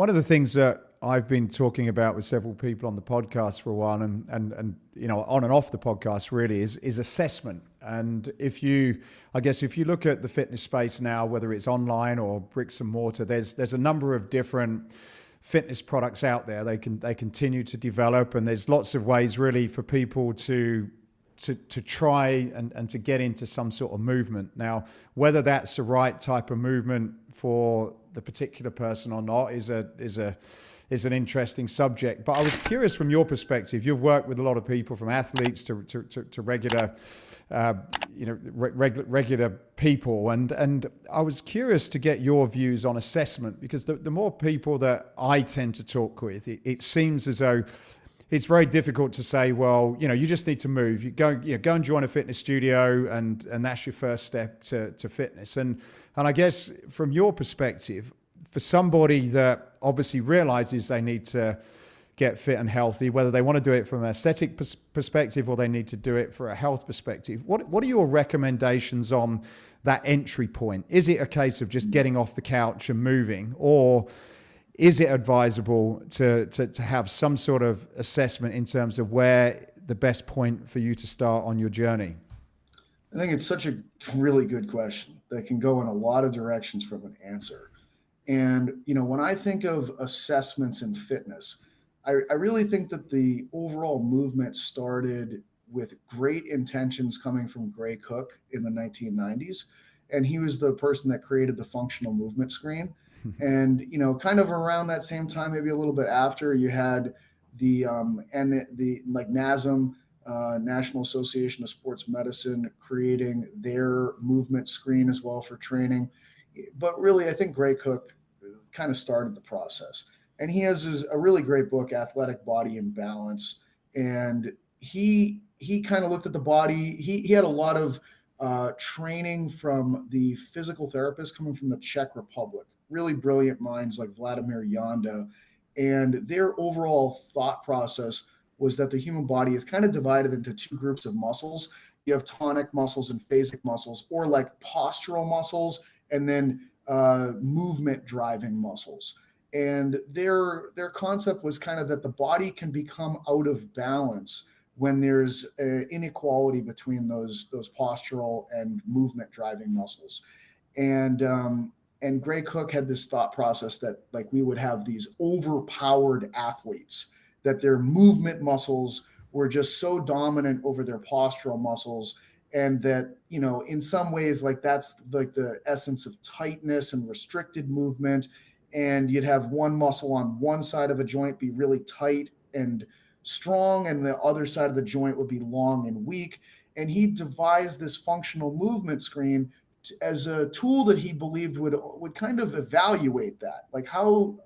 One of the things that I've been talking about with several people on the podcast for a while, and on and off the podcast really is assessment. And I guess if you look at the fitness space now, whether it's online or bricks and mortar, there's a number of different fitness products out there. They continue to develop, and there's lots of ways really for people to try and to get into some sort of movement. Now, whether that's the right type of movement for the particular person or not is an interesting subject. But I was curious from your perspective. You've worked with a lot of people, from athletes to regular, regular people, and I was curious to get your views on assessment, because the more people that I tend to talk with, it seems as though it's very difficult to say, well, you just need to move. You go and join a fitness studio, and that's your first step to fitness. And I guess from your perspective, for somebody that obviously realizes they need to get fit and healthy, whether they want to do it from an aesthetic perspective or they need to do it for a health perspective, what are your recommendations on that entry point? Is it a case of just getting off the couch and moving, or is it advisable to have some sort of assessment in terms of where the best point for you to start on your journey? I think it's such a really good question that can go in a lot of directions from an answer. And, when I think of assessments in fitness, I really think that the overall movement started with great intentions coming from Gray Cook in the 1990s. And he was the person that created the functional movement screen. And, kind of around that same time, maybe a little bit after, you had the NASM, National Association of Sports Medicine, creating their movement screen as well for training. But really, I think Gray Cook kind of started the process. And he has a really great book, Athletic Body Imbalance. And he kind of looked at the body. He had a lot of training from the physical therapists coming from the Czech Republic, really brilliant minds like Vladimir Janda. And their overall thought process was that the human body is kind of divided into two groups of muscles. You have tonic muscles and phasic muscles, or like postural muscles, and then movement driving muscles. And their concept was kind of that the body can become out of balance when there's an inequality between those postural and movement driving muscles. And Gray Cook had this thought process that, like, we would have these overpowered athletes, that their movement muscles were just so dominant over their postural muscles. And that, in some ways, like, that's like the essence of tightness and restricted movement. And you'd have one muscle on one side of a joint be really tight and strong, and the other side of the joint would be long and weak. And he devised this functional movement screen as a tool that he believed would kind of evaluate that. Like,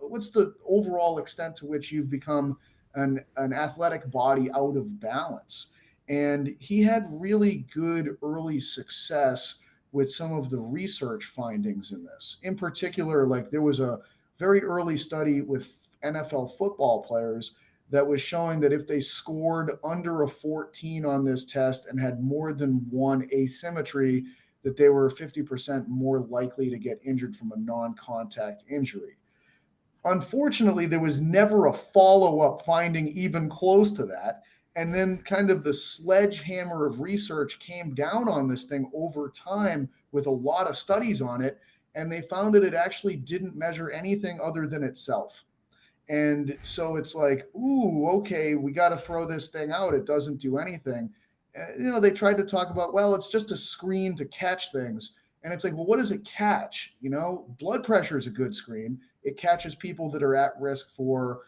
what's the overall extent to which you've become an athletic body out of balance? And he had really good early success with some of the research findings in this. In particular, like, there was a very early study with NFL football players that was showing that if they scored under a 14 on this test and had more than one asymmetry, that they were 50% more likely to get injured from a non-contact injury. Unfortunately, there was never a follow-up finding even close to that. And then kind of the sledgehammer of research came down on this thing over time with a lot of studies on it. And they found that it actually didn't measure anything other than itself. And so it's like, ooh, okay, we got to throw this thing out. It doesn't do anything. They tried to talk about, well, it's just a screen to catch things. And it's like, well, what does it catch? Blood pressure is a good screen. It catches people that are at risk for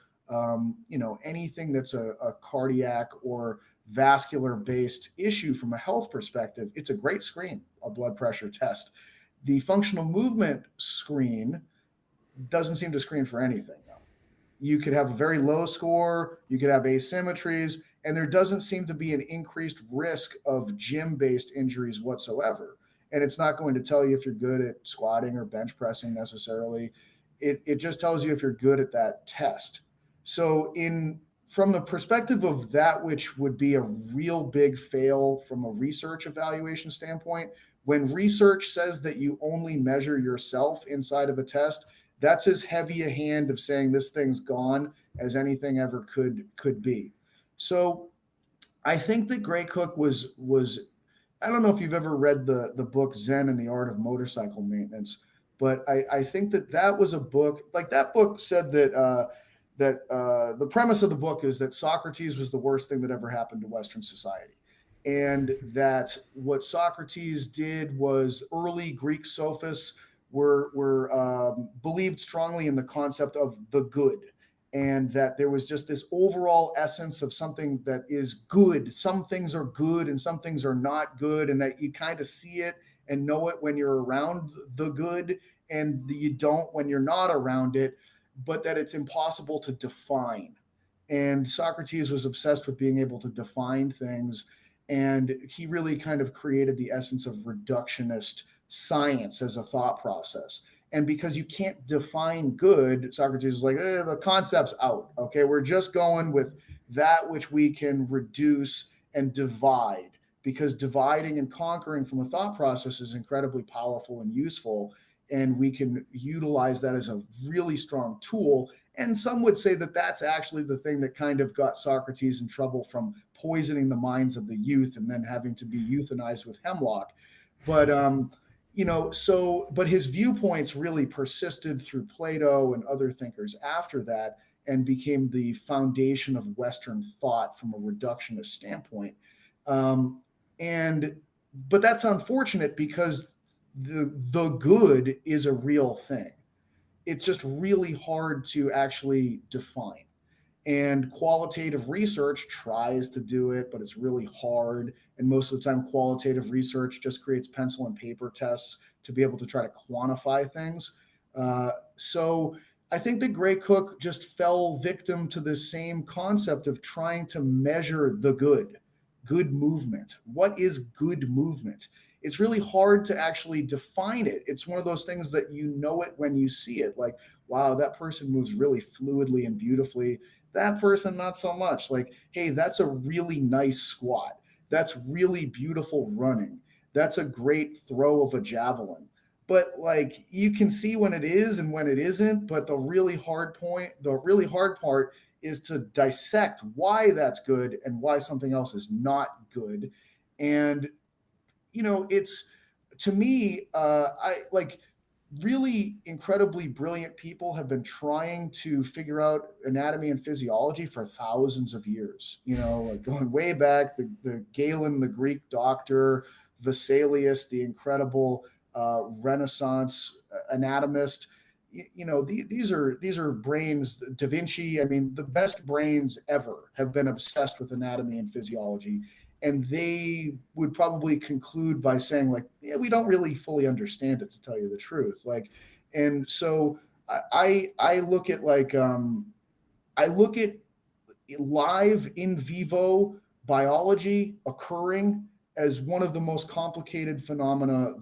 anything that's a cardiac or vascular based issue from a health perspective. It's a great screen, a blood pressure test. The functional movement screen doesn't seem to screen for anything. You could have a very low score, you could have asymmetries, and there doesn't seem to be an increased risk of gym based injuries whatsoever. And it's not going to tell you if you're good at squatting or bench pressing necessarily. It just tells you if you're good at that test. So from the perspective of that, which would be a real big fail from a research evaluation standpoint, when research says that you only measure yourself inside of a test, That's as heavy a hand of saying this thing's gone as anything ever could be. So I think that Gray Cook was I don't know if you've ever read the book Zen and the Art of Motorcycle Maintenance, but I think that that was a book, like that book said that the premise of the book is that Socrates was the worst thing that ever happened to Western society, and that what Socrates did was early Greek sophists were believed strongly in the concept of the good, and that there was just this overall essence of something that is good. Some things are good and some things are not good, and that you kind of see it and know it when you're around the good, and you don't when you're not around it, but that it's impossible to define. And Socrates was obsessed with being able to define things, and he really kind of created the essence of reductionist science as a thought process. And because you can't define good, Socrates was like, the concept's out. Okay, we're just going with that which we can reduce and divide, because dividing and conquering from a thought process is incredibly powerful and useful. And we can utilize that as a really strong tool. And some would say that that's actually the thing that kind of got Socrates in trouble from poisoning the minds of the youth and then having to be euthanized with hemlock. But but his viewpoints really persisted through Plato and other thinkers after that, and became the foundation of Western thought from a reductionist standpoint. Um, and but that's unfortunate, because the good is a real thing. It's just really hard to actually define. And qualitative research tries to do it, but it's really hard. And most of the time, qualitative research just creates pencil and paper tests to be able to try to quantify things. So I think that Gray Cook just fell victim to the same concept of trying to measure the good movement. What is good movement? It's really hard to actually define it. It's one of those things that you know it when you see it. Like, wow, that person moves really fluidly and beautifully. That person, not so much. Like, hey, that's a really nice squat. That's really beautiful running. That's a great throw of a javelin. But like, you can see when it is and when it isn't. But the really hard part is to dissect why that's good and why something else is not good. And it's, to me, I like, really incredibly brilliant people have been trying to figure out anatomy and physiology for thousands of years, like going way back, the Galen, the Greek doctor, Vesalius, the incredible Renaissance anatomist. These are brains. Da Vinci, I mean, the best brains ever have been obsessed with anatomy and physiology, and they would probably conclude by saying, like, yeah, we don't really fully understand it, to tell you the truth. Like, and so I look at, like, I look at live in vivo biology occurring as one of the most complicated phenomena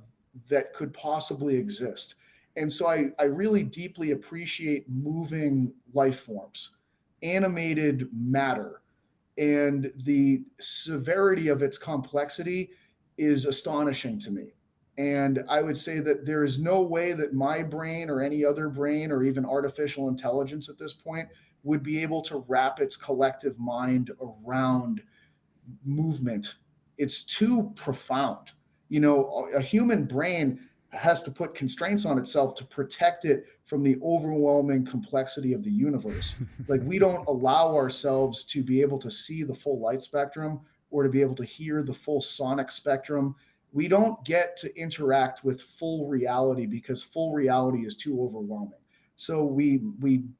that could possibly exist. And so I really deeply appreciate moving life forms, animated matter, and the severity of its complexity is astonishing to me. And I would say that there is no way that my brain or any other brain or even artificial intelligence at this point would be able to wrap its collective mind around movement. It's too profound. A human brain has to put constraints on itself to protect it from the overwhelming complexity of the universe. Like, we don't allow ourselves to be able to see the full light spectrum or to be able to hear the full sonic spectrum. We don't get to interact with full reality because full reality is too overwhelming. So we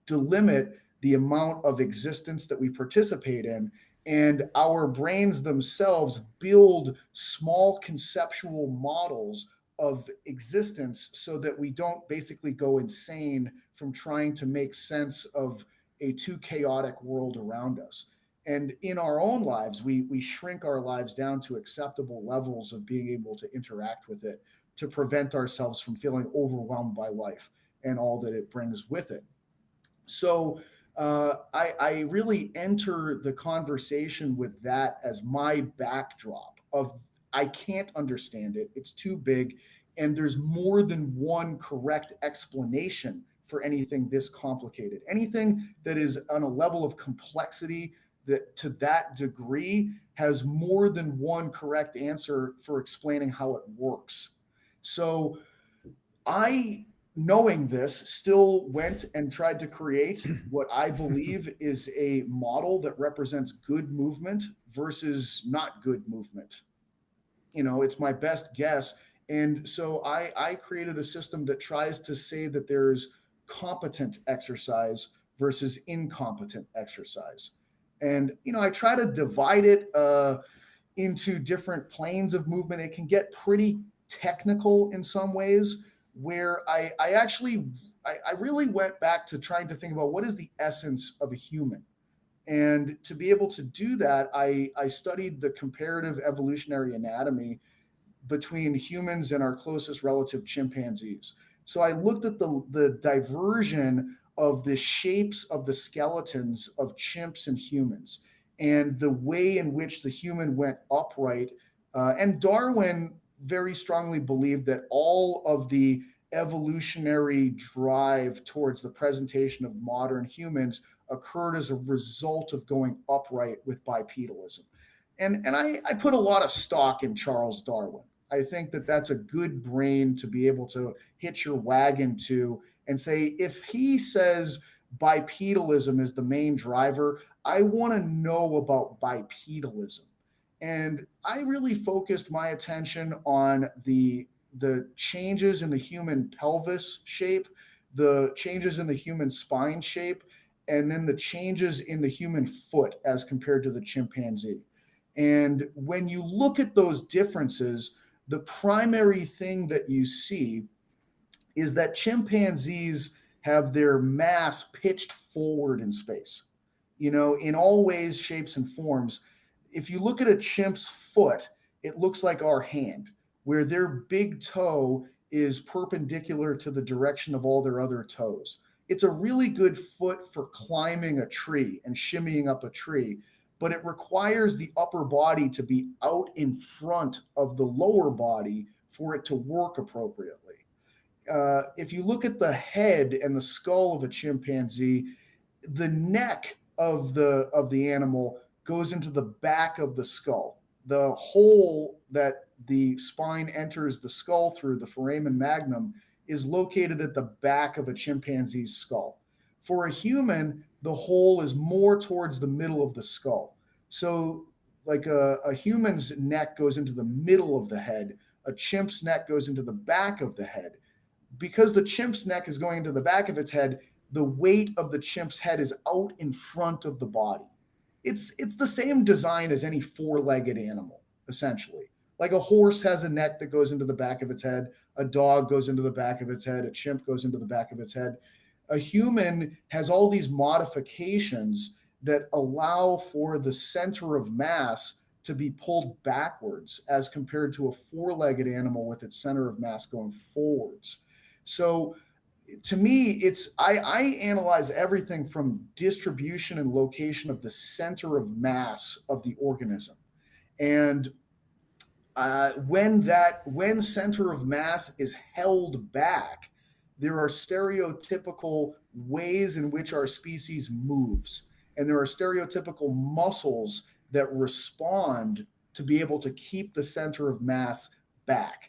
delimit the amount of existence that we participate in, and our brains themselves build small conceptual models of existence so that we don't basically go insane from trying to make sense of a too chaotic world around us. And in our own lives, we shrink our lives down to acceptable levels of being able to interact with it, to prevent ourselves from feeling overwhelmed by life and all that it brings with it. So I really enter the conversation with that as my backdrop of, I can't understand it. It's too big. And there's more than one correct explanation for anything this complicated. Anything that is on a level of complexity that to that degree has more than one correct answer for explaining how it works. So I, knowing this, still went and tried to create what I believe is a model that represents good movement versus not good movement. It's my best guess. And so I created a system that tries to say that there's competent exercise versus incompetent exercise. And, I try to divide it into different planes of movement. It can get pretty technical in some ways, where I really went back to trying to think about what is the essence of a human. And to be able to do that, I studied the comparative evolutionary anatomy between humans and our closest relative, chimpanzees. So I looked at the diversion of the shapes of the skeletons of chimps and humans, and the way in which the human went upright. And Darwin very strongly believed that all of the evolutionary drive towards the presentation of modern humans occurred as a result of going upright with bipedalism. And I put a lot of stock in Charles Darwin. I think that that's a good brain to be able to hitch your wagon to and say, if he says bipedalism is the main driver, I want to know about bipedalism. And I really focused my attention on the changes in the human pelvis shape, the changes in the human spine shape, and then the changes in the human foot as compared to the chimpanzee. And when you look at those differences, the primary thing that you see is that chimpanzees have their mass pitched forward in space, in all ways, shapes, and forms. If you look at a chimp's foot, it looks like our hand, where their big toe is perpendicular to the direction of all their other toes. It's a really good foot for climbing a tree and shimmying up a tree, but it requires the upper body to be out in front of the lower body for it to work appropriately. If you look at the head and the skull of a chimpanzee, the neck of the animal goes into the back of the skull. The hole that the spine enters the skull through, the foramen magnum, is located at the back of a chimpanzee's skull. For a human, the hole is more towards the middle of the skull. So like a human's neck goes into the middle of the head, a chimp's neck goes into the back of the head. Because the chimp's neck is going into the back of its head, the weight of the chimp's head is out in front of the body. It's the same design as any four-legged animal, essentially. Like a horse has a neck that goes into the back of its head, a dog goes into the back of its head, a chimp goes into the back of its head. A human has all these modifications that allow for the center of mass to be pulled backwards as compared to a four-legged animal with its center of mass going forwards. So to me, I analyze everything from distribution and location of the center of mass of the organism. And when center of mass is held back, there are stereotypical ways in which our species moves. And there are stereotypical muscles that respond to be able to keep the center of mass back.